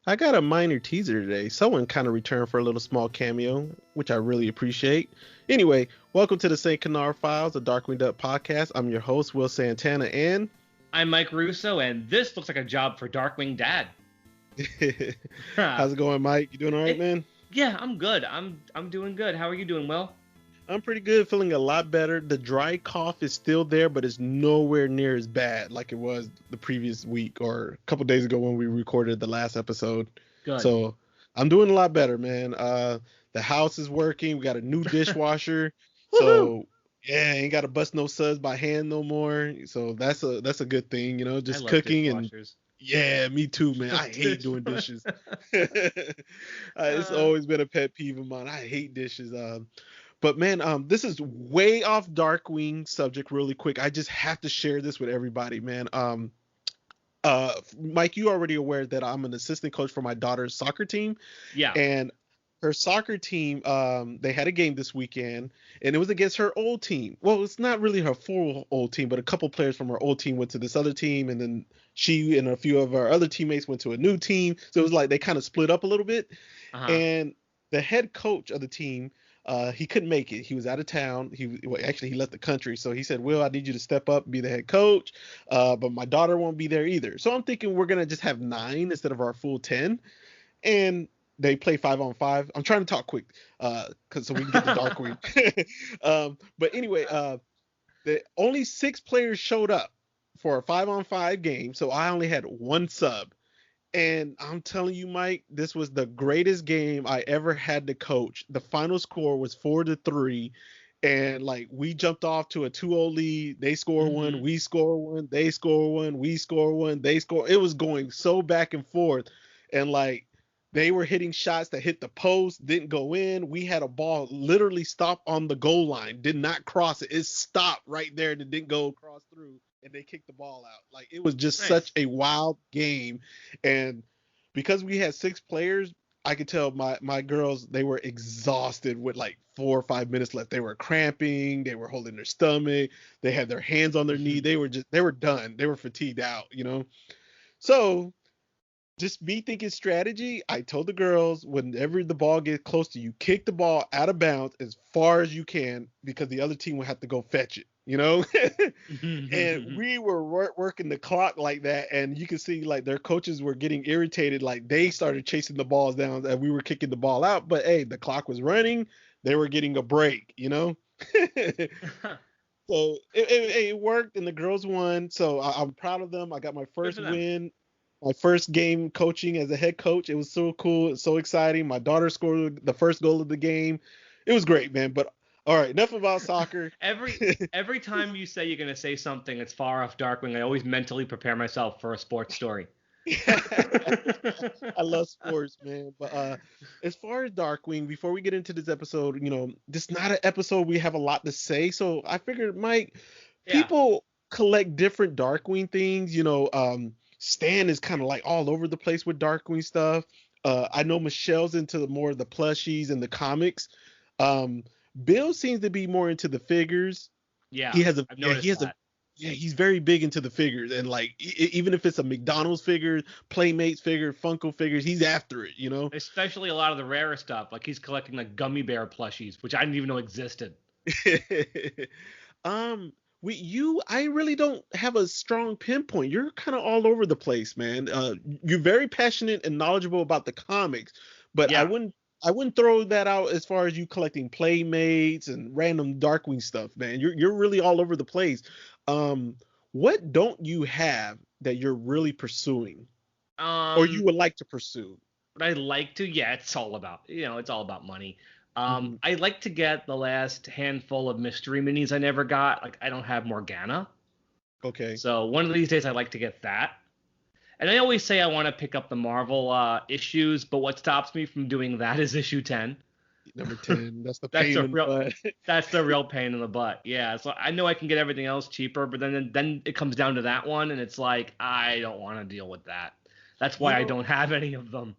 I got a minor teaser today. Someone kind of returned for a little small cameo, which I really appreciate. Anyway, welcome to the St. Canard Files, a Darkwing Duck podcast. I'm your host, Will Santana, and I'm Mike Russo, and this looks like a job for Darkwing Dad. how's it going, Mike? You doing all right, man? Yeah, I'm good. I'm doing good. How are you doing, Will? I'm pretty good, feeling a lot better. The dry cough is still there, but it's nowhere near as bad like it was the previous week or a couple days ago when we recorded the last episode. Good. So I'm doing a lot better, man. The house is working. We got a new dishwasher. So yeah, ain't got to bust no suds by hand no more. So that's a good thing, just cooking and yeah, me too, man. I hate doing dishes. It's always been a pet peeve of mine. I hate dishes. But man, this is way off Darkwing subject really quick. I just have to share this with everybody, man. Mike, you already aware that I'm an assistant coach for my daughter's soccer team. Yeah. And her soccer team, they had a game this weekend, and it was against her old team. Well, it's not really her full old team, but a couple players from her old team went to this other team, and then she and a few of our other teammates went to a new team. So it was like they kind of split up a little bit. Uh-huh. And the head coach of the team, he couldn't make it. He was out of town. He left the country. So he said, Will, I need you to step up and be the head coach. But my daughter won't be there either. So I'm thinking we're going to just have 9 instead of our full 10. And they play 5-on-5. I'm trying to talk quick so we can get to Darkwing. But anyway, only 6 players showed up for a 5-on-5 game. So I only had 1 sub. And I'm telling you, Mike, this was the greatest game I ever had to coach. The final score was 4-3. And we jumped off to a 2-0 lead. They score one, we score one, they score one, we score one, they score. It was going so back and forth. And they were hitting shots that hit the post, didn't go in. We had a ball literally stop on the goal line, did not cross it. It stopped right there and it didn't go across through. And they kicked the ball out. It was just such a wild game. And because we had 6 players, I could tell my girls, they were exhausted with 4 or 5 minutes left. They were cramping. They were holding their stomach. They had their hands on their knee. They were done. They were fatigued out, So just me thinking strategy, I told the girls, whenever the ball gets close to you, kick the ball out of bounds as far as you can because the other team will have to go fetch it. And we were working the clock like that, and you can see their coaches were getting irritated, they started chasing the balls down and we were kicking the ball out, but hey, the clock was running, they were getting a break. So it worked and the girls won, so I'm proud of them. I got my first win, my first game coaching as a head coach. It was so cool, it's so exciting. My daughter scored the first goal of the game. It was great, man. But all right, enough about soccer. Every time you say you're going to say something that's far off Darkwing, I always mentally prepare myself for a sports story. I love sports, man. But as far as Darkwing, before we get into this episode, this is not an episode we have a lot to say. So I figured, Mike, people collect different Darkwing things. Stan is kind of all over the place with Darkwing stuff. I know Michelle's into more of the plushies and the comics. Bill seems to be more into the figures. Yeah, I've noticed that. He's very big into the figures, and even if it's a McDonald's figure, Playmates figure, Funko figures, he's after it. Especially a lot of the rarer stuff. He's collecting gummy bear plushies, which I didn't even know existed. I really don't have a strong pinpoint. You're kind of all over the place, man. You're very passionate and knowledgeable about the comics, but I wouldn't throw that out as far as you collecting Playmates and random Darkwing stuff, man. You're really all over the place. What don't you have that you're really pursuing, or you would like to pursue? What I like to, it's all about it's all about money. I like to get the last handful of mystery minis I never got. I don't have Morgana. Okay. So one of these days I'd like to get that. And I always say I want to pick up the Marvel issues, but what stops me from doing that is issue 10. Number 10. That's the pain in the butt. That's the real pain in the butt. Yeah. So I know I can get everything else cheaper, but then it comes down to that one, and it's I don't want to deal with that. That's why I don't have any of them.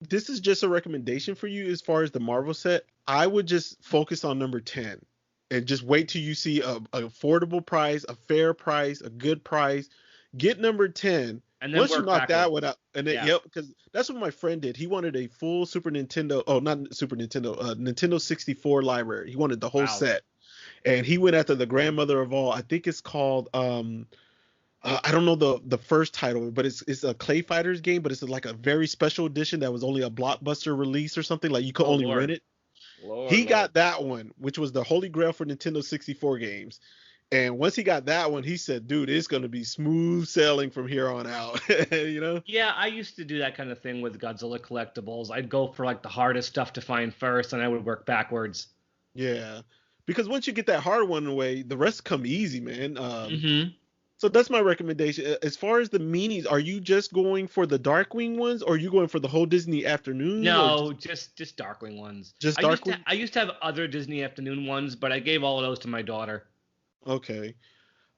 This is just a recommendation for you as far as the Marvel set. I would just focus on number 10 and just wait till you see an affordable price, a fair price, a good price. Get number 10. and then Once you work knock that backwards. one out, and then Yeah. yep, because that's what my friend did. He wanted a full Super Nintendo. Oh, not Super Nintendo. Nintendo 64 library. He wanted the whole Wow. set, and he went after the grandmother of all. I think it's called I don't know the first title, but it's a Clay Fighters game, but it's like a very special edition that was only a blockbuster release or something. Like you could Oh only rent Lord. it. Lord, He Lord. got that one, which was the holy grail for Nintendo 64 games. And once he got that one, he said, "Dude, it's gonna be smooth sailing from here on out." You know? Yeah, I used to do that kind of thing with Godzilla collectibles. I'd go for like the hardest stuff to find first, and I would work backwards. Yeah. Because once you get that hard one away, the rest come easy, man. Hmm. So that's my recommendation. As far as the meanies, are you just going for the Darkwing ones, or are you going for the whole Disney afternoon, or No, just Darkwing ones. just Darkwing? I used to have other Disney afternoon ones, but I gave all of those to my daughter. Okay.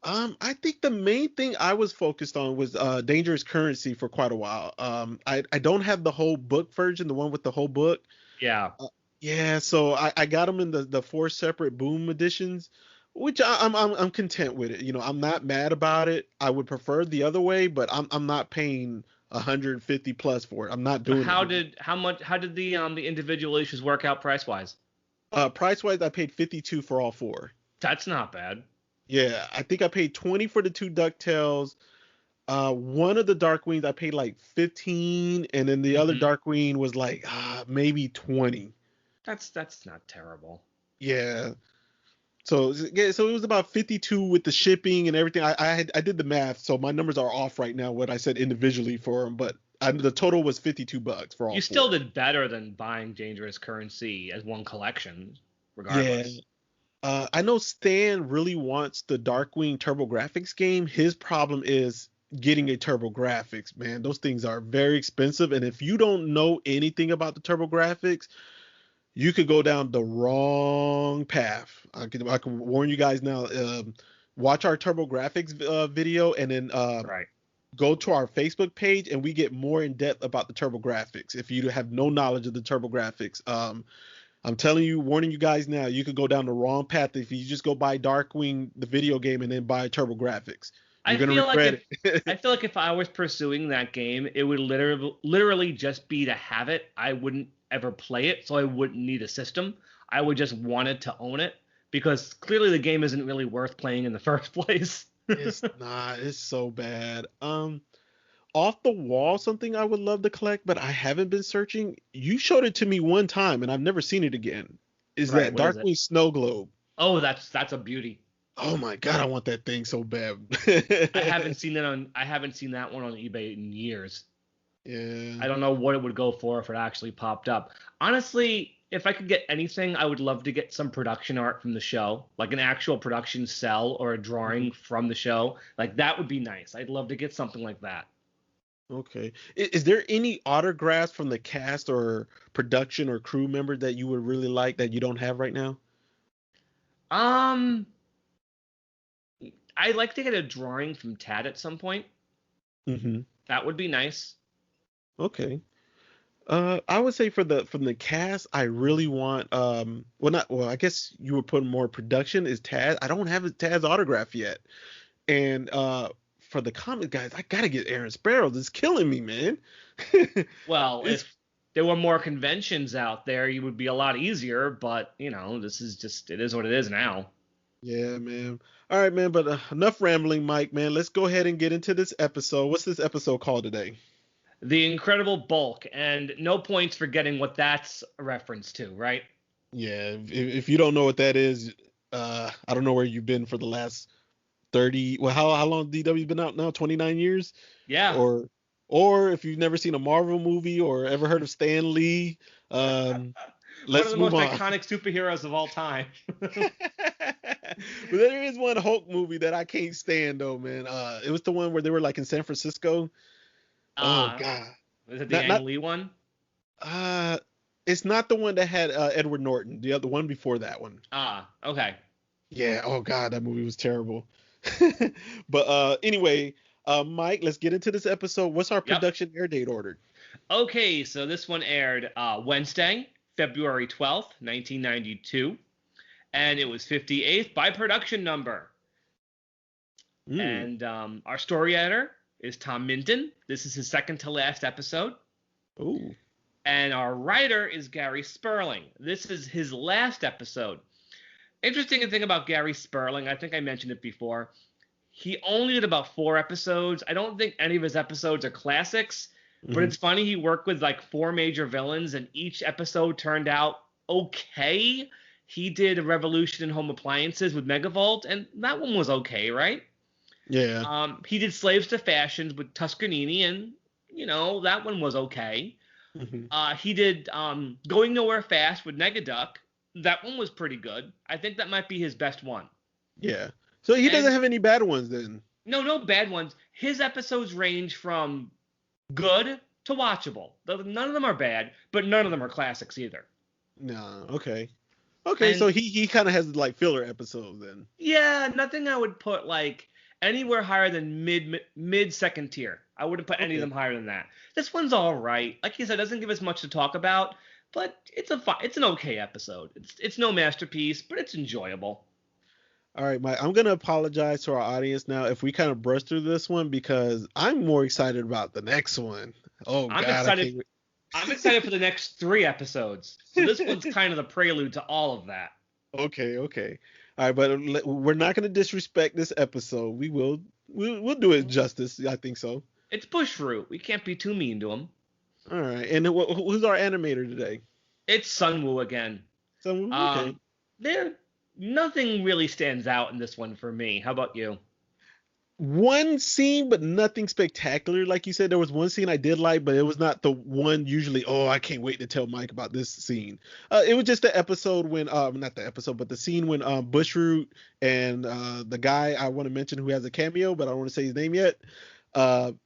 I think the main thing I was focused on was Dangerous Currency for quite a while. I don't have the whole book version, the one with the whole book. Yeah. Yeah, so I got them in the four separate Boom editions, which I'm content with it. You know, I'm not mad about it. I would prefer the other way, but I'm not paying 150 plus for it. I'm not So doing it. how did the individual issues work out price wise? Price wise, I paid 52 for all four. That's not bad. Yeah, I think I paid 20 for the two Ducktales. One of the Darkwings I paid like 15, and then the other Hmm. Darkwing was like maybe 20. That's not terrible. Yeah. So yeah, so it was about 52 with the shipping and everything. I did the math, so my numbers are off right now. What I said individually for them, but the total was $52 for all You four. still did better than buying Dangerous Currency as one collection, Yeah. regardless. I know Stan really wants the Darkwing TurboGrafx game. His problem is getting a TurboGrafx, man. Those things are very expensive, and if you don't know anything about the TurboGrafx, you could go down the wrong path. I can warn you guys now. Watch our TurboGrafx video, and then Right. go to our Facebook page, and we get more in depth about the TurboGrafx. If you have no knowledge of the TurboGrafx, I'm telling you, warning you guys now, you could go down the wrong path if you just go buy Darkwing the video game and then buy TurboGrafx. You're I gonna feel like regret if it. I feel like if I was pursuing that game, it would literally just be to have it. I wouldn't ever play it, so I wouldn't need a system. I would just want it to own it because clearly the game isn't really worth playing in the first place. It's not. It's so bad. Off the wall, something I would love to collect, but I haven't been searching. You showed it to me one time, and I've never seen it again. Is Right, that what is it? Darkwing Snow Globe? Oh, that's a beauty. Oh my god, I want that thing so bad. I haven't seen that one on eBay in years. Yeah. I don't know what it would go for if it actually popped up. Honestly, if I could get anything, I would love to get some production art from the show, like an actual production cell or a Mhm. drawing from the show. Like that would be nice. I'd love to get something like that. Okay. Is there any autographs from the cast or production or crew member that you would really like that you don't have right now? Um, I'd like to get a drawing from Tad at some point. Hmm. That would be nice. Okay. I would say for the from the cast, I really want well not well, I guess you would put more production is Taz. I don't have Taz autograph yet. And for the comic guys, I gotta get Aaron Sparrows. It's killing me, man. Well, It's if there were more conventions out there, you would be a lot easier, but this is just it is what it is now. yeah, man. All right, man, but enough rambling, Mike, man. Let's go ahead and get into this episode. What's this episode called today? The Incredible Bulk, and no points for getting what that's a reference to, right? Yeah, if you don't know what that is, I don't know where you've been for the last 30, well, how long DW's been out now? 29 years? Yeah. Or or if you've never seen a Marvel movie or ever heard of Stan Lee, um, One of let's the move most on. iconic superheroes of all time. But there is one Hulk movie that I can't stand though, man. It was the one where they were like in San Francisco. Oh uh, God. was it the Not Ang not Lee one? uh it's not the one that had Edward Norton. The other one before that one. Okay. Yeah, oh God, that movie was terrible. But anyway, Mike, let's get into this episode. What's our Yep. production air date ordered? Okay, so this one aired Wednesday, February 12th, 1992, and it was 58th by production number. Mm, And our story editor is Tom Minton. This is his second to last episode. Ooh. And our writer is Gary Sperling. This is his last episode. Interesting thing about Gary Sperling, I think I mentioned it before. He only did about 4 episodes. I don't think any of his episodes are classics, but it's funny. He worked with like 4 major villains, and each episode turned out okay. He did a Revolution in Home Appliances with Megavolt, and that one was okay, right? Yeah. He did Slaves to Fashions with Tuscanini, and, that one was okay. He did Going Nowhere Fast with Negaduck. That one was pretty good. I think that might be his best one. Yeah. So he doesn't have any bad ones then? No bad ones. His episodes range from good to watchable. None of them are bad, but none of them are classics either. No, okay. Okay, so he kind of has like filler episodes then. Yeah, nothing I would put like anywhere higher than mid second tier. I wouldn't put any of them higher than that. This one's all right. Like you said, it doesn't give us much to talk about, but it's an okay episode. It's no masterpiece, but it's enjoyable. All right, Mike, I'm going to apologize to our audience now if we kind of brush through this one because I'm more excited about the next one. Oh, I'm God. excited. I'm excited for the next 3 episodes. So this one's kind of the prelude to all of that. Okay. All right, but we're not going to disrespect this episode. We'll do it justice. I think so. It's Bushroot. We can't be too mean to him. All right. And who's our animator today? It's Sunwoo again. Sunwoo, okay. Nothing really stands out in this one for me. How about you? One scene, but nothing spectacular. Like you said, there was one scene I did like, but it was not the one usually, I can't wait to tell Mike about this scene. It was just the episode when, not the episode, but the scene when Bushroot and the guy I want to mention who has a cameo, but I don't want to say his name yet,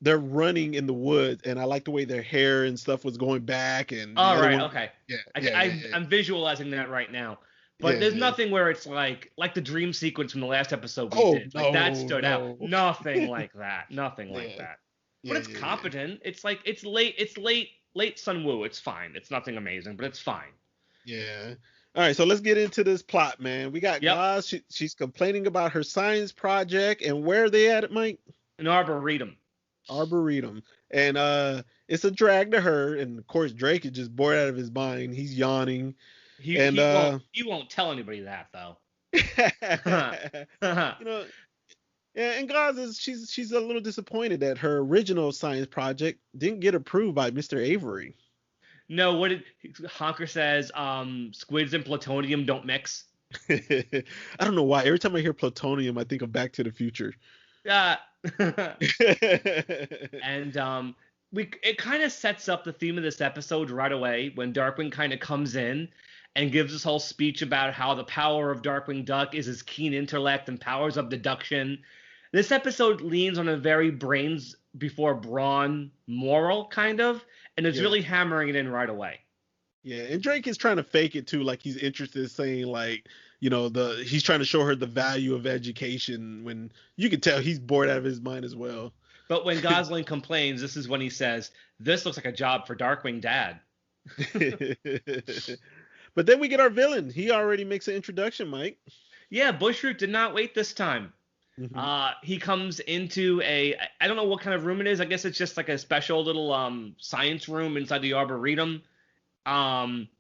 they're running in the woods, and I like the way their hair and stuff was going back. And okay. Yeah. I'm visualizing that right now. But there's nothing where it's like the dream sequence from the last episode we did. Like that stood out. Nothing like that. Nothing like that. But it's competent. It's like it's late Sunwoo. It's fine. It's nothing amazing, but it's fine. Yeah. All right, so let's get into this plot, man. We got Gaz. She's complaining about her science project, and where are they at it, Mike? An arboretum. And it's a drag to her, and of course Drake is just bored out of his mind. He's yawning. He won't tell anybody that though. And Gaz she's a little disappointed that her original science project didn't get approved by Mr. Avery. No, what did Honker says? Squids and plutonium don't mix. I don't know why. Every time I hear plutonium, I think of Back to the Future. And it kind of sets up the theme of this episode right away when Darkwing kind of comes in and gives this whole speech about how the power of Darkwing Duck is his keen intellect and powers of deduction. This episode leans on a very brains before brawn moral kind of, and it's really hammering it in right away. Yeah, and Drake is trying to fake it too, like he's interested, saying like, he's trying to show her the value of education when you can tell he's bored out of his mind as well. But when Gosling complains, this is when he says, "This looks like a job for Darkwing Dad." But then we get our villain. He already makes an introduction, Mike. Yeah, Bushroot did not wait this time. He comes into I don't know what kind of room it is. I guess it's just like a special little science room inside the Arboretum.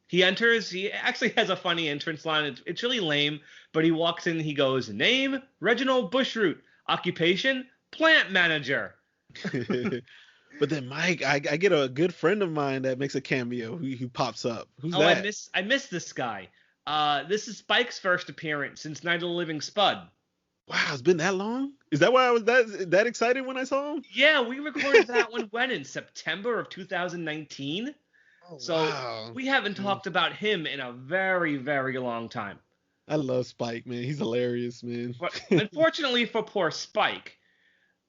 He enters. He actually has a funny entrance line. It's really lame, but he walks in. He goes, "Name, Reginald Bushroot. Occupation, plant manager." But then, Mike, I get a good friend of mine that makes a cameo who pops up. Who's that? I miss this guy. This is Spike's first appearance since Night of the Living Spud. Wow, it's been that long? Is that why I was that excited when I saw him? Yeah, we recorded that one in September of 2019. Oh, so wow. We haven't talked about him in a very, very long time. I love Spike, man. He's hilarious, man. But unfortunately for poor Spike,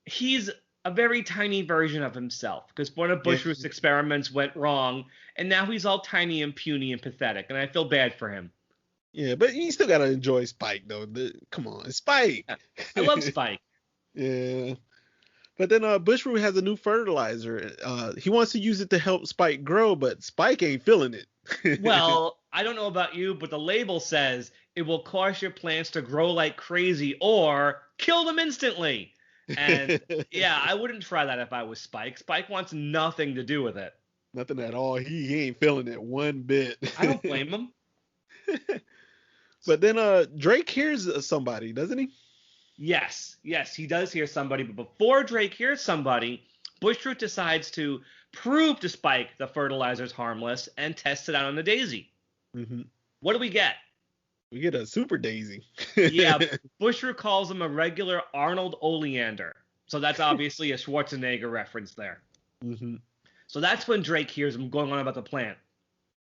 he's a very tiny version of himself because one of Bushroot's experiments went wrong, and now he's all tiny and puny and pathetic, and I feel bad for him. Yeah, but you still gotta enjoy Spike, though. Come on, it's Spike. I love Spike. Yeah. But then Bushroot has a new fertilizer. He wants to use it to help Spike grow, but Spike ain't feeling it. Well, I don't know about you, but the label says it will cause your plants to grow like crazy or kill them instantly. And yeah, I wouldn't try that if I was Spike. Spike wants nothing to do with it. Nothing at all. He ain't feeling it one bit. I don't blame him. But then Drake hears somebody, doesn't he? Yes, he does hear somebody, but before Drake hears somebody, Bushroot decides to prove to Spike the fertilizer's harmless and tests it out on the Daisy. Mm-hmm. What do we get? We get a super Daisy. Yeah, Bushroot calls him a regular Arnold Oleander. So that's obviously a Schwarzenegger reference there. Mm-hmm. So that's when Drake hears him going on about the plant.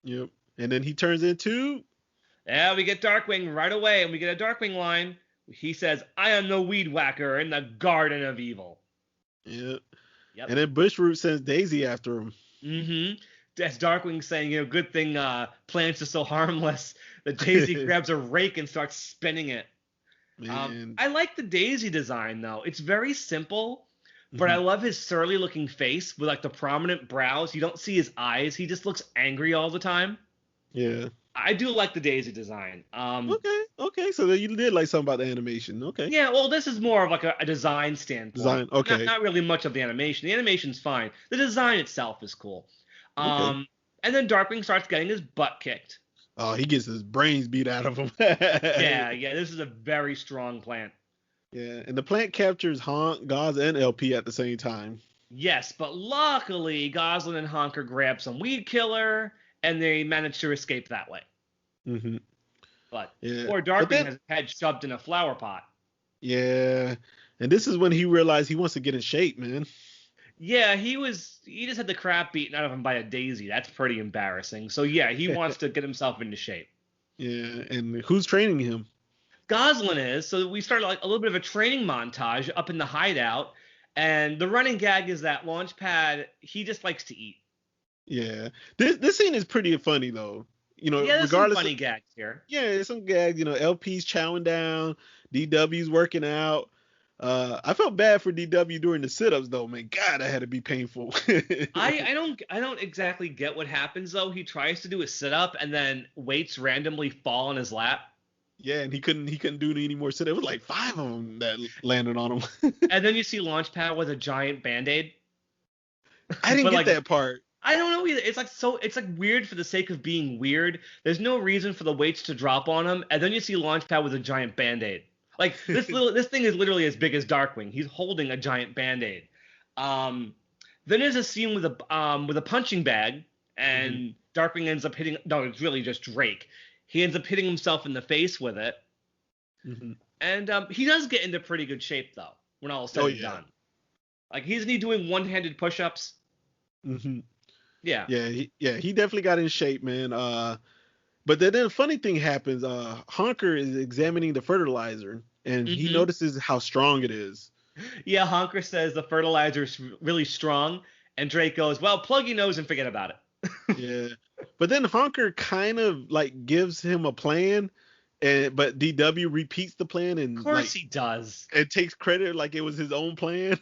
Yep. And then he turns into... Yeah, we get Darkwing right away, and we get a Darkwing line. He says, I am the weed whacker in the Garden of Evil. Yep. Yep. And then Bushroot sends Daisy after him. Mm-hmm. That's Darkwing saying, good thing plants are so harmless. The Daisy grabs a rake and starts spinning it. I like the Daisy design, though. It's very simple, but I love his surly-looking face with, like, the prominent brows. You don't see his eyes. He just looks angry all the time. Yeah. I do like the Daisy design. Okay. So you did like something about the animation. Okay. Yeah, well, this is more of like a design standpoint. Okay. Not really much of the animation. The animation's fine. The design itself is cool. Okay. And then Darkwing starts getting his butt kicked. Oh, he gets his brains beat out of him. Yeah. This is a very strong plant. Yeah, and the plant captures Honk, Gauze, and LP at the same time. Yes, but luckily Goslin and Honker grab some weed killer, and they manage to escape that way. Mm-hmm. But poor Darkwing has his head shoved in a flower pot. Yeah, and this is when he realized he wants to get in shape, man. Yeah, he just had the crap beaten out of him by a Daisy. That's pretty embarrassing. So yeah, he wants to get himself into shape. Yeah, and who's training him? Goslin is. So we started like a little bit of a training montage up in the hideout, and the running gag is that Launchpad, he just likes to eat. Yeah, this scene is pretty funny though. There's regardless some funny gags here. Yeah, there's some gags. LP's chowing down, DW's working out. I felt bad for DW during the sit-ups though, man. God, that had to be painful. I don't exactly get what happens though. He tries to do a sit-up and then weights randomly fall in his lap. Yeah, and he couldn't do any more sit-ups. It was like 5 of them that landed on him. And then you see Launchpad with a giant Band-Aid. I didn't get that part. I don't know either. It's like weird for the sake of being weird. There's no reason for the weights to drop on him, and then you see Launchpad with a giant Band-Aid. Like this thing is literally as big as Darkwing. He's holding a giant Band-Aid. Then there's a scene with a punching bag, and Darkwing ends up hitting. No, it's really just Drake. He ends up hitting himself in the face with it, and he does get into pretty good shape though when all is said and done. Like isn't he doing one-handed push-ups? Mm-hmm. Yeah. He definitely got in shape, man. But then a funny thing happens. Honker is examining the fertilizer, and he notices how strong it is. Yeah, Honker says the fertilizer's really strong, and Drake goes, well, plug your nose and forget about it. Yeah. But then Honker kind of like gives him a plan, but DW repeats the plan and of course he does. And takes credit like it was his own plan.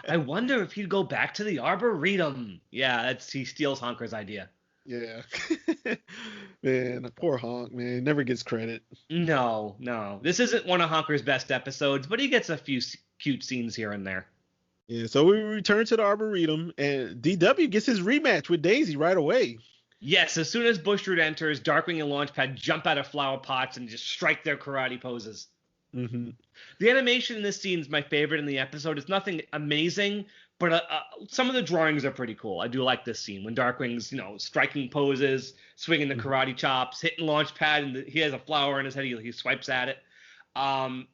I wonder if he'd go back to the Arboretum. Yeah, he steals Honker's idea. Yeah. Man, poor Honk, man. Never gets credit. No. This isn't one of Honker's best episodes, but he gets a few cute scenes here and there. Yeah, so we return to the Arboretum, and DW gets his rematch with Daisy right away. Yes, as soon as Bushroot enters, Darkwing and Launchpad jump out of flower pots and just strike their karate poses. Mm-hmm. The animation in this scene is my favorite in the episode. It's nothing amazing, but some of the drawings are pretty cool. I do like this scene when Darkwing's, striking poses, swinging the karate chops, hitting Launchpad, and he has a flower in his head. He swipes at it.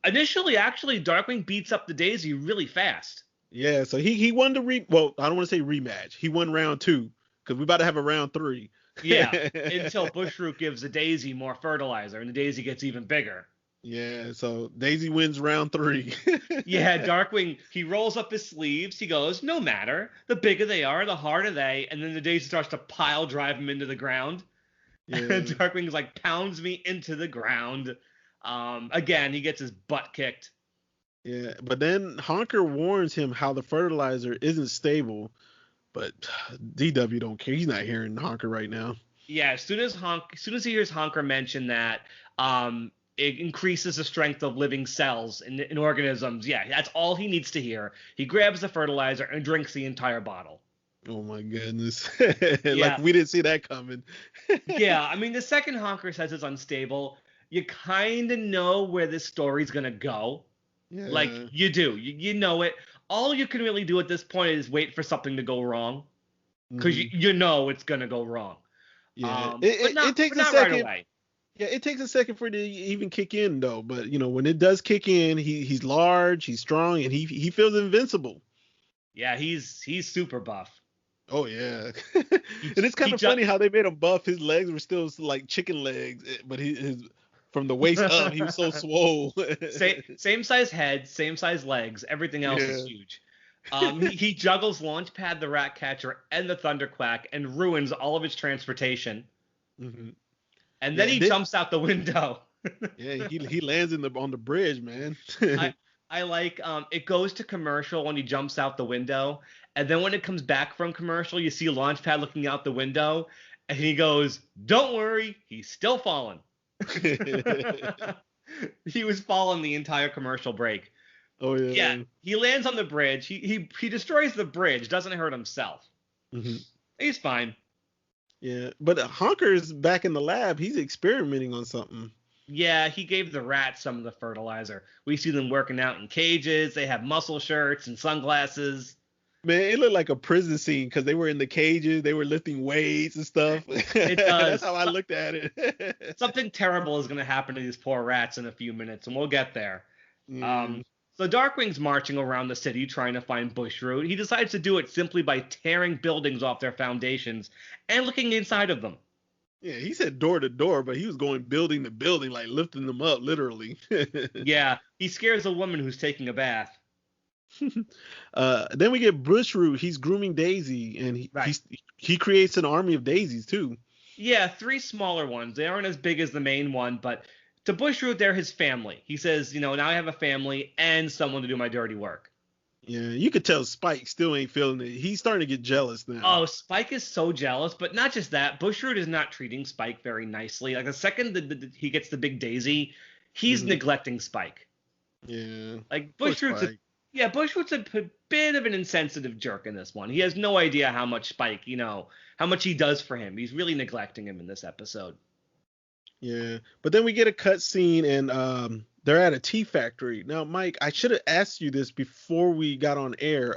Initially, actually, Darkwing beats up the Daisy really fast. Yeah, so he won the I don't want to say rematch. He won round 2 because we're about to have a round 3. Yeah, until Bushroot gives the Daisy more fertilizer, and the Daisy gets even bigger. Yeah, so Daisy wins round 3. Yeah, Darkwing, he rolls up his sleeves. He goes, no matter. The bigger they are, the harder they. And then the Daisy starts to pile drive him into the ground. Yeah. And Darkwing's like, pounds me into the ground. Again, he gets his butt kicked. Yeah, but then Honker warns him how the fertilizer isn't stable. But DW don't care. He's not hearing Honker right now. Yeah, as soon as he hears Honker mention that, it increases the strength of living cells in organisms. Yeah, that's all he needs to hear. He grabs the fertilizer and drinks the entire bottle. Oh my goodness. Like Yeah, we didn't see that coming. yeah. I mean, the second Honker says it's unstable, you kind of know where this story's gonna go. Like Yeah. you do, you know it. All you can really do at this point is wait for something to go wrong, because Hmm. you know it's gonna go wrong. Yeah. But It takes but a not right second. away. Yeah, it takes a second for it to even kick in though. But when it does kick in, he's large, he's strong, and he feels invincible. Yeah, he's super buff. Oh yeah. He And it's kind he of just funny how they made him buff. His legs were still like chicken legs, but his from the waist up, he was so swole. same size head, same size legs. Everything else is Yeah. huge. He juggles Launchpad, the rat catcher, and the Thunderquack, and ruins all of his transportation. Hmm. And then Yeah, he and then jumps out the window. yeah, he lands on the bridge, man. I I like it goes to commercial when he jumps out the window, and then when it comes back from commercial, you see Launchpad looking out the window, and he goes, "Don't worry, he's still falling." He was falling the entire commercial break. Oh Yeah, yeah. he lands on the bridge. He destroys the bridge, doesn't hurt himself. Hmm. He's fine. Yeah, but Honker's back in the lab. He's experimenting on something. Yeah, he gave the rats some of the fertilizer. We see them working out in cages. They have muscle shirts and sunglasses. Man, it looked like a prison scene because they were in the cages, they were lifting weights and stuff. It That's does. how I looked at it. Something terrible is going to happen to these poor rats in a few minutes, and we'll get there. Yeah. Um, so Darkwing's marching around the city trying to find Bushroot. He decides to do it simply by tearing buildings off their foundations and looking inside of them. Yeah, he said door to door, but he was going building to building, like lifting them up, literally. Yeah, he scares a woman who's taking a bath. Then we get Bushroot. He's grooming Daisy, and Right. he creates an army of daisies too. Yeah, three smaller ones. They aren't as big as the main one, but to Bushroot, they're his family. He says, now I have a family and someone to do my dirty work. Yeah, you could tell Spike still ain't feeling it. He's starting to get jealous now. Oh, Spike is so jealous, but not just that. Bushroot is not treating Spike very nicely. Like the second that he gets the big daisy, he's Mhm. neglecting Spike. Yeah. Like Poor Bushroot's Spike. Bushroot's a bit of an insensitive jerk in this one. He has no idea how much Spike, how much he does for him. He's really neglecting him in this episode. Yeah, but then we get a cut scene, and they're at a tea factory. Now, Mike, I should have asked you this before we got on air.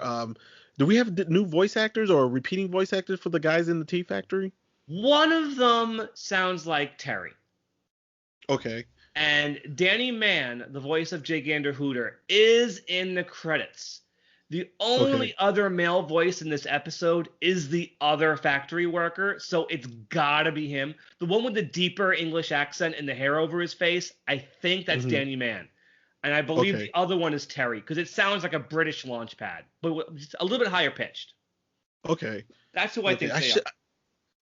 Do we have new voice actors or repeating voice actors for the guys in the tea factory? One of them sounds like Terry. Okay. And Danny Mann, the voice of Gigander Hooter, is in the credits. The only Okay. other male voice in this episode is the other factory worker, so it's gotta be him. The one with the deeper English accent and the hair over his face, I think that's Mhm. Danny Mann. And I believe Okay. the other one is Terry, because it sounds like a British Launchpad, but just a little bit higher pitched. Okay. That's who I Okay. think they are.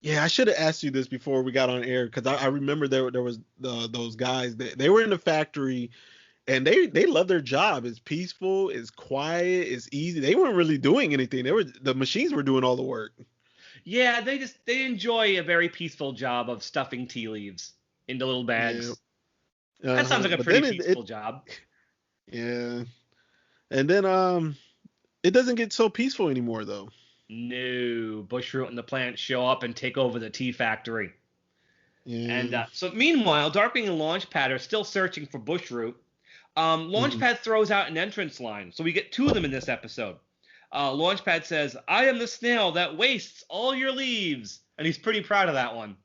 Yeah, I should have asked you this before we got on air because I remember there was those guys they were in the factory and they love their job. It's peaceful, it's quiet, it's easy. They weren't really doing anything. The machines were doing all the work. Yeah, they enjoy a very peaceful job of stuffing tea leaves into little bags. Yeah. That sounds like a But pretty then peaceful job. yeah. And then it doesn't get so peaceful anymore though. No, Bushroot and the plant show up and take over the tea factory. Yeah. And so meanwhile, Darkwing and Launchpad are still searching for Bushroot. Launchpad throws out an entrance line, so we get two of them in this episode. Launchpad says, "I am the snail that wastes all your leaves," and he's pretty proud of that one.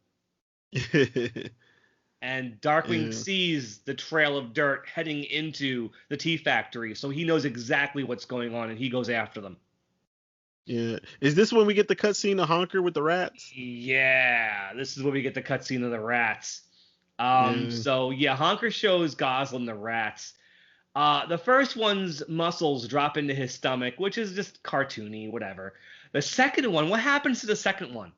And Darkwing Yeah. sees the trail of dirt heading into the tea factory, so he knows exactly what's going on, and he goes after them. Yeah. Is this when we get the cutscene of Honker with the rats? Yeah, this is where we get the cutscene of the rats. Yeah. So yeah, Honker shows Goslin the rats. The first one's muscles drop into his stomach, which is just cartoony, whatever. The second one, what happens to the second one?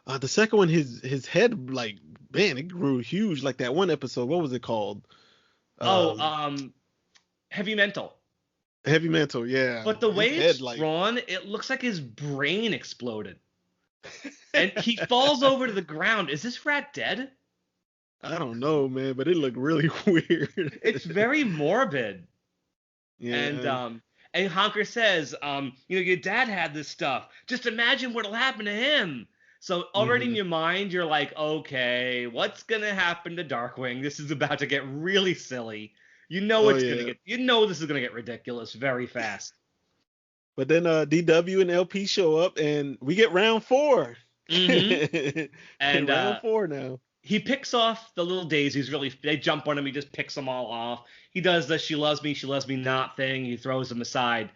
The second one, his head, like, man, it grew huge. Like that one episode. What was it called? Heavy Mental. Heavy Mental. Yeah. But the His way head, it's drawn, it looks like his brain exploded. And he falls over to the ground. Is this rat dead? I don't know, man, but it looked really weird. It's very morbid. And Yeah. Honker says, your dad had this stuff. Just imagine what'll happen to him. So already in Hmm. your mind, you're like, okay, what's gonna happen to Darkwing? This is about to get really silly. Oh yeah. You know this is gonna get ridiculous very fast. But then DW and LP show up and we get round 4. Hmm. And Round 4 now. he picks off the little daisies. Really, they jump on him. He just picks them all off. He does the she loves me not" thing. He throws them aside,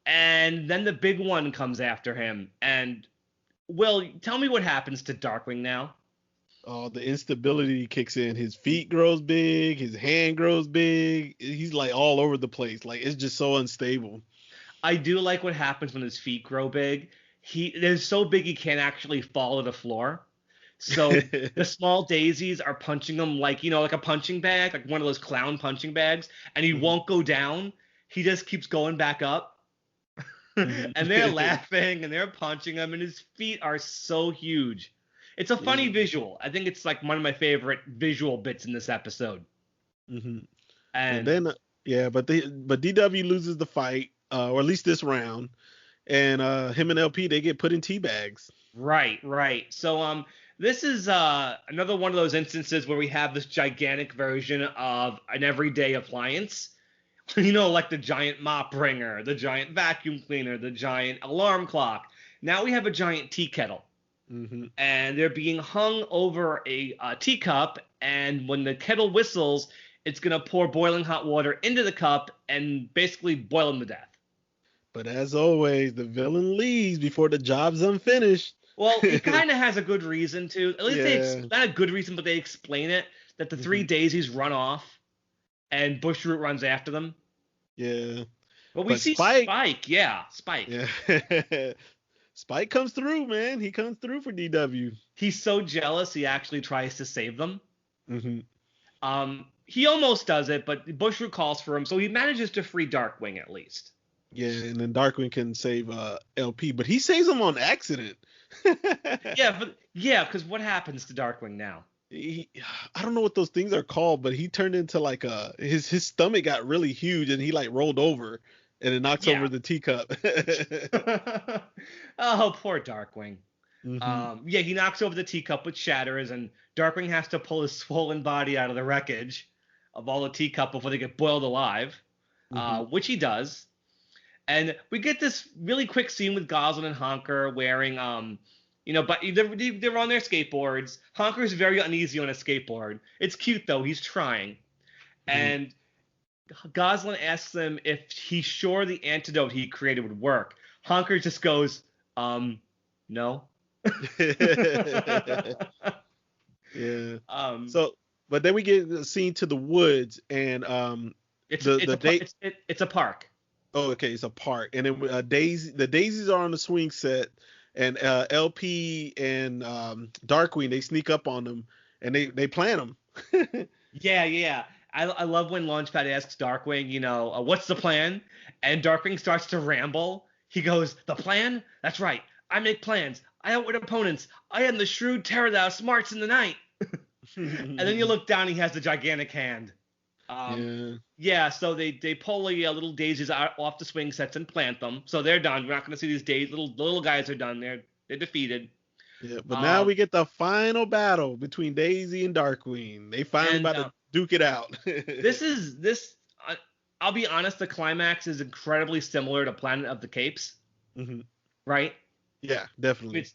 and then the big one comes after him. And Will, tell me what happens to Darkwing now. Oh, the instability kicks in. His feet grows big, his hand grows big. He's like all over the place. Like it's just so unstable. I do like what happens when his feet grow big. They're so big he can't actually fall to the floor. So the small daisies are punching him like, like a punching bag, like one of those clown punching bags, and he Mhm, won't go down. He just keeps going back up. mhm. And they're laughing and they're punching him, and his feet are so huge. It's a funny Yeah. visual. I think it's like one of my favorite visual bits in this episode. Hmm. And And then yeah, but DW loses the fight, or at least this round, and him and LP they get put in tea bags. right, right. So this is another one of those instances where we have this gigantic version of an everyday appliance. Like the giant mop wringer, the giant vacuum cleaner, the giant alarm clock. Now we have a giant tea kettle, Hmm. and they're being hung over a teacup. And when the kettle whistles, it's gonna pour boiling hot water into the cup and basically boil them to death. But as always, the villain leaves before the job's unfinished. Well, he kind of has a good reason to. At least Yeah. not a good reason, but they explain it that the three Hmm. daisies run off and Bushroot runs after them. Yeah. But we But see Spike, Spike, yeah, Spike. yeah. Spike comes through, man. He comes through for DW. He's so jealous he actually tries to save them. Hmm. He almost does it, but Bushroot calls for him, so he manages to free Darkwing at least. Yeah, and then Darkwing can save LP, but he saves him on accident. Because what happens to Darkwing now? he, I don't know what those things are called, but he turned into like his stomach got really huge and he like rolled over and it knocks Yeah. over the teacup. Oh, poor Darkwing. Hmm. He knocks over the teacup, which shatters, and Darkwing has to pull his swollen body out of the wreckage of all the teacup before they get boiled alive, Hmm. which he does. And we get this really quick scene with Goslin and Honker wearing, but they're on their skateboards. Honker's very uneasy on a skateboard. It's cute though; he's trying. And Goslin asks him if he's sure the antidote he created would work. Honker just goes, no. Yeah. um, So, but then we get a scene to the woods and the date. it's a park. Oh, okay, it's a park, and then the daisies are on the swing set, and LP and Darkwing they sneak up on them and they plant them. Yeah. I love when Launchpad asks Darkwing, what's the plan? And Darkwing starts to ramble. He goes, the plan? That's right. I make plans. I outwit opponents. I am the shrewd terror that outsmarts in the night. And then you look down, he has the gigantic hand. So they pull the little daisies off the swing sets and plant them. So they're done. We're not going to see these little guys are done. They're defeated. Yeah, but now we get the final battle between Daisy and Darkwing. They finally about to duke it out. this. I'll be honest. The climax is incredibly similar to Planet of the Capes, right? Yeah, definitely.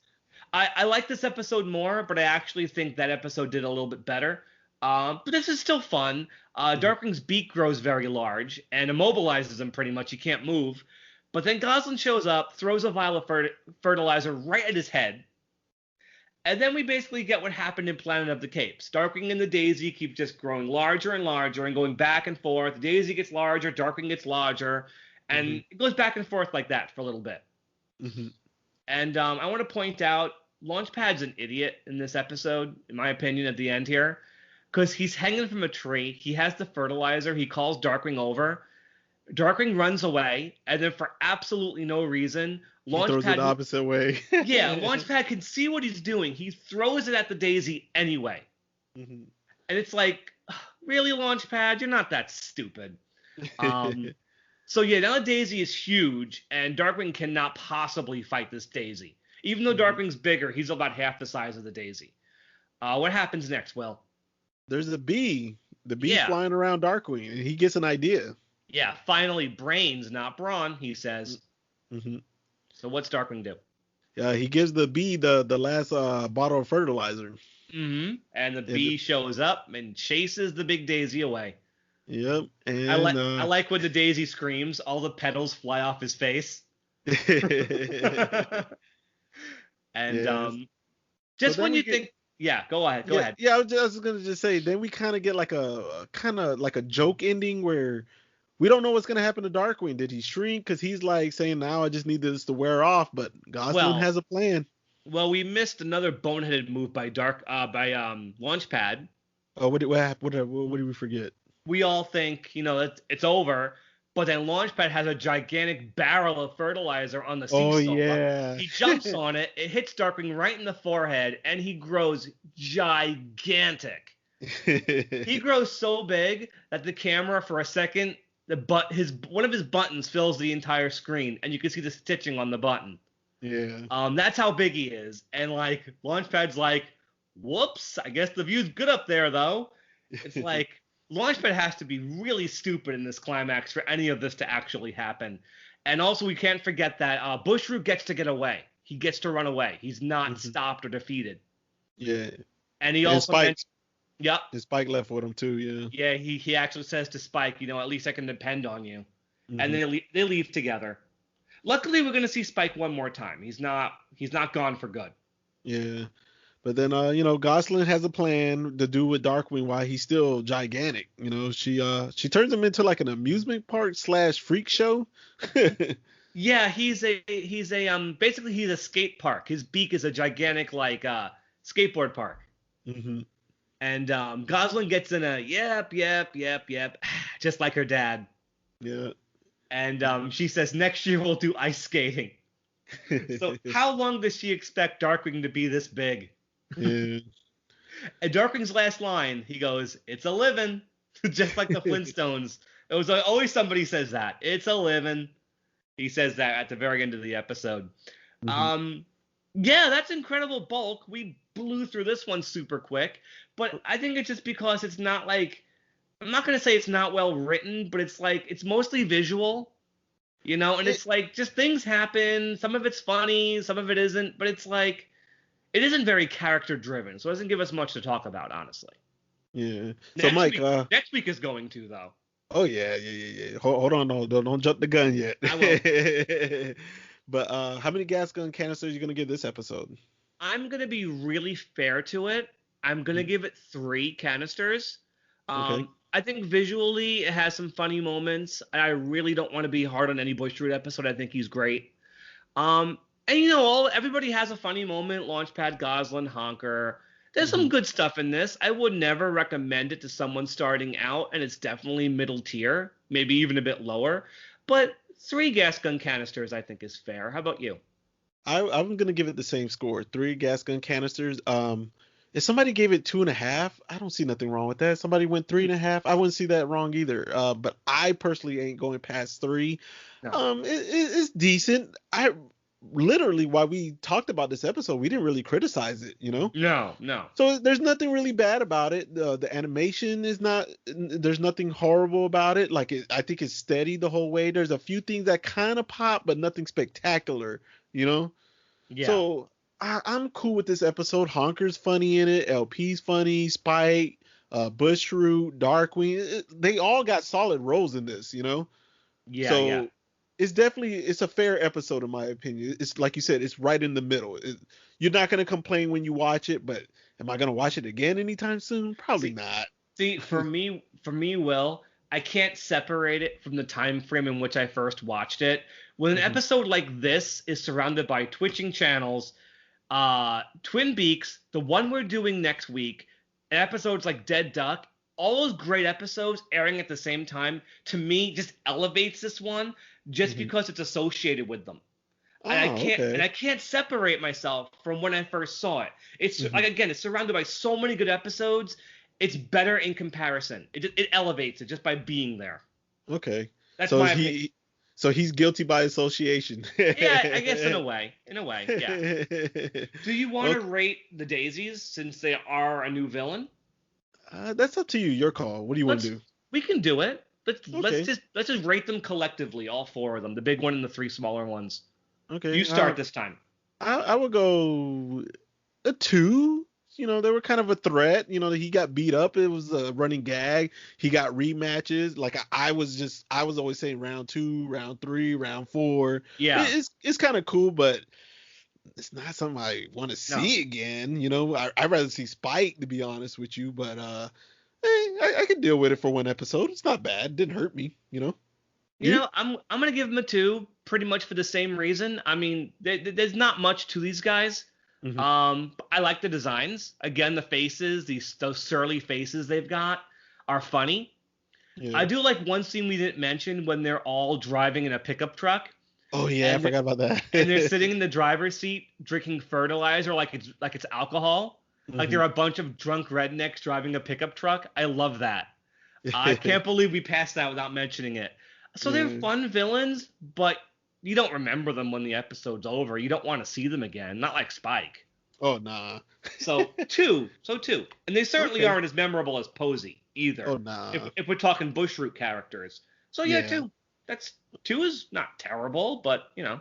I like this episode more, but I actually think that episode did a little bit better. But this is still fun. Darkwing's beak grows very large and immobilizes him pretty much. He can't move. But then Goslin shows up, throws a vial of fertilizer right at his head. And then we basically get what happened in Planet of the Capes. Darkwing and the Daisy keep just growing larger and larger and going back and forth. The Daisy gets larger, Darkwing gets larger, and it goes back and forth like that for a little bit. And I want to point out, Launchpad's an idiot in this episode, in my opinion, at the end here. Because he's hanging from a tree. He has the fertilizer. He calls Darkwing over. Darkwing runs away, and then for absolutely no reason, Launchpad throws it the opposite way. Yeah, Launchpad can see what he's doing. He throws it at the Daisy anyway. And it's like, really, Launchpad? You're not that stupid. So yeah, now Daisy is huge, and Darkwing cannot possibly fight this Daisy. Even though Darkwing's bigger, he's about half the size of the Daisy. What happens next, Will? There's a bee. The bee's Yeah. flying around Darkwing, and he gets an idea. Yeah, finally, brains, not brawn, he says. Mm-hmm. So what's Darkwing do? He gives the bee the last bottle of fertilizer. Mm-hmm. And the bee shows up and chases the big Daisy away. Yep. And I like when the Daisy screams, all the petals fly off his face. And just when you think, yeah, go ahead. Yeah, I was gonna just say, then we kind of get like a joke ending where we don't know what's gonna happen to Darkwing. Did he shrink? Because he's like saying, now I just need this to wear off, but Gosling has a plan. Well, we missed another boneheaded move by Launchpad. Oh, what did we forget? We all think, it's over, but then Launchpad has a gigantic barrel of fertilizer on the seesaw. Oh, yeah. He jumps on it, it hits Darkwing right in the forehead, and he grows gigantic. He grows so big that the camera, for a second, one of his buttons fills the entire screen, and you can see the stitching on the button. Yeah. That's how big he is. And, Launchpad's like, whoops, I guess the view's good up there, though. It's like... Launchpad has to be really stupid in this climax for any of this to actually happen. And also, we can't forget that Bushroot gets to get away. He gets to run away. He's not stopped or defeated. Yeah. And he also Spike. Yep. And Spike left with him too, yeah. Yeah, he actually says to Spike, at least I can depend on you. And they leave together. Luckily, we're going to see Spike one more time. He's not gone for good. Yeah. But then, Gosling has a plan to do with Darkwing while he's still gigantic. She turns him into like an amusement park / freak show. Yeah, he's basically he's a skate park. His beak is a gigantic skateboard park. Mm-hmm. And Gosling gets in a yep, just like her dad. Yeah. And she says next year we'll do ice skating. So how long does she expect Darkwing to be this big? Yeah. And Darkwing's last line, he goes, "It's a living," just like the Flintstones. It was always somebody says that. It's a living. He says that at the very end of the episode. Yeah, that's incredible bulk. We blew through this one super quick, but I think it's just because it's not I'm not gonna say it's not well written, but it's mostly visual, and it's just things happen. Some of it's funny, some of it isn't, but it's it isn't very character driven, so it doesn't give us much to talk about, honestly. Yeah. So Mike, next week is going to though. Oh yeah. Hold on, don't jump the gun yet. I won't. But how many gas gun canisters are you gonna give this episode? I'm gonna be really fair to it. I'm gonna give it 3 canisters. Okay. I think visually it has some funny moments. I really don't want to be hard on any Bushroot episode. I think he's great. And everybody has a funny moment. Launchpad, Gosling, Honker. There's some good stuff in this. I would never recommend it to someone starting out, and it's definitely middle tier, maybe even a bit lower. But 3 gas gun canisters, I think, is fair. How about you? I'm gonna give it the same score. 3 gas gun canisters. If somebody gave it 2.5, I don't see nothing wrong with that. Somebody went 3.5, I wouldn't see that wrong either. But I personally ain't going past 3. No. It's decent. Literally, while we talked about this episode, we didn't really criticize it, No. So there's nothing really bad about it. The animation is not, there's nothing horrible about it. I think it's steady the whole way. There's a few things that kind of pop, but nothing spectacular, Yeah. So I'm cool with this episode. Honker's funny in it. LP's funny. Spike, Bushroot, Darkwing. They all got solid roles in this, Yeah. So it's a fair episode in my opinion. It's like you said, it's right in the middle. You're not going to complain when you watch it, but am I going to watch it again anytime soon? Probably not. See, for me, Will, I can't separate it from the time frame in which I first watched it. When an episode like this is surrounded by twitching channels, Twin Peaks, the one we're doing next week, and episodes like Dead Duck, all those great episodes airing at the same time, to me, just elevates this one just because it's associated with them. And I can't separate myself from when I first saw it. It's again, it's surrounded by so many good episodes, It's better in comparison. It elevates it just by being there. Okay. That's So my opinion. So he's guilty by association. Yeah, I guess in a way. Yeah. Do you want to Okay. rate the Daisies since they are a new villain? That's up to you. Your call. What do you want to Let's do? we can do it. Okay. Let's just rate them collectively, all four of them, the big one and the three smaller ones. You Okay. start this time. I would go a 2. You know, they were kind of a threat. You know, he got beat up. It was a running gag. He got rematches. Like I was always saying round 2, round 3, round 4. Yeah. It's kind of cool, but it's not something I want to No. see again. You know, I'd rather see Spike, to be honest with you. But I can deal with it for one episode. It's not bad. It didn't hurt me. You know. You know, I'm gonna give them a 2, pretty much for the same reason. I mean, there's not much to these guys. Mhm. I like the designs. Again, the faces, those surly faces they've got are funny. Yeah. I do like one scene we didn't mention when they're all driving in a pickup truck. Oh yeah, I forgot about that. And they're sitting in the driver's seat drinking fertilizer like it's alcohol. Like they're a bunch of drunk rednecks driving a pickup truck. I love that. I can't believe we passed that without mentioning it. So they're fun villains, but you don't remember them when the episode's over. You don't want to see them again. Not like Spike. Oh nah. So 2. And they certainly aren't as memorable as Posey either. Oh nah. If we're talking Bushroot characters. So yeah, 2. 2 is not terrible, but you know.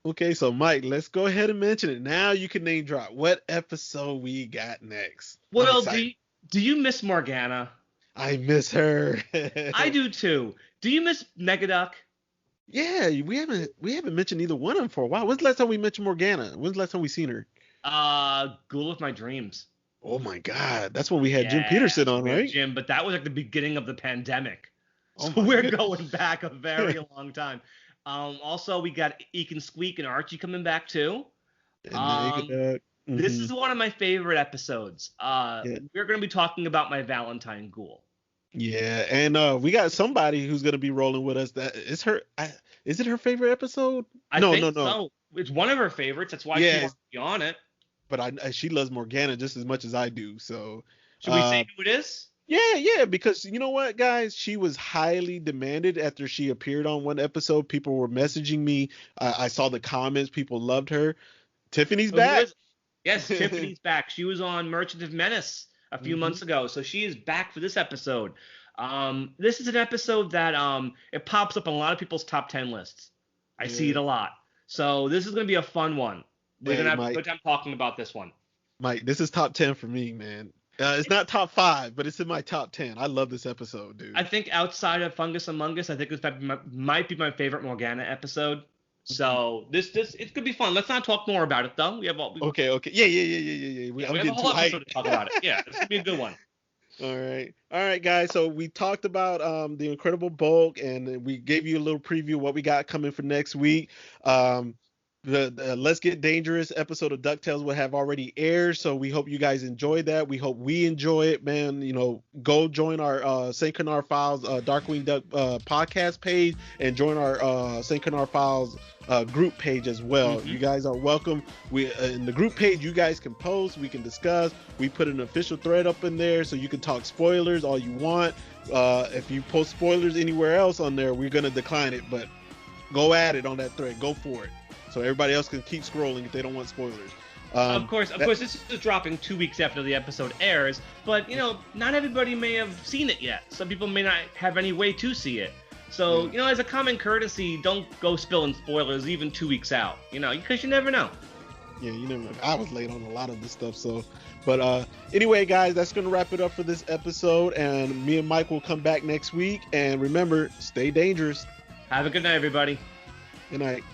Okay, so Mike, let's go ahead and mention it. Now you can name drop what episode we got next. Well, do you miss Morgana? I miss her. I do too. Do you miss Negaduck? Yeah, we haven't mentioned either one of them for a while. When's the last time we mentioned Morgana? When's the last time we seen her? Ghoul of My Dreams. Oh my God, that's when we had Jim Peterson on, right? Jim, but that was like the beginning of the pandemic. Oh So we're goodness. going back a very long time. Also, we got Eek and Squeak and Archie coming back too. And Negaduck. This is one of my favorite episodes. We're going to be talking about my Valentine Ghoul. Yeah, and we got somebody who's gonna be rolling with us. That is her. Is it her favorite episode? No. So. It's one of her favorites. That's why she wants to be on it. But she loves Morgana just as much as I do. So should we say who it is? Yeah, because you know what, guys, she was highly demanded after she appeared on one episode. People were messaging me. I saw the comments. People loved her. Tiffany's back. Yes, Tiffany's back. She was on Merchant of Menace a few months ago, so she is back for this episode. This is an episode that it pops up on a lot of people's top 10 lists. I see it a lot. So this is going to be a fun one. We're going to have a good time talking about this one. Mike, this is top 10 for me, man. It's not top 5, but it's in my top 10. I love this episode, dude. I think outside of Fungus Among Us, I think this might be my favorite Morgana episode. So this it could be fun. Let's not talk more about it though. Okay. Yeah. We have a whole episode to talk about it. Yeah, this could be a good one. All right, guys. So we talked about the Incredible Bulk, and we gave you a little preview of what we got coming for next week. The Let's Get Dangerous episode of Ducktales will have already aired, so we hope you guys enjoyed that. We hope we enjoy it, man. You know, go join our St. Canard Files Darkwing Duck podcast page, and join our St. Canard Files group page as well. You guys are welcome. We in the group page, you guys can post, we can discuss. We put an official thread up in there, so you can talk spoilers all you want. If you post spoilers anywhere else on there, we're gonna decline it, but go at it on that thread. Go for it. So everybody else can keep scrolling if they don't want spoilers. Of course, this is dropping 2 weeks after the episode airs, but you know, not everybody may have seen it yet. Some people may not have any way to see it. So, you know, as a common courtesy, don't go spilling spoilers even 2 weeks out, you know, because you never know. Yeah, you never know. I was late on a lot of this stuff, so. But anyway, guys, that's going to wrap it up for this episode, and me and Mike will come back next week. And remember, stay dangerous. Have a good night, everybody. Good night.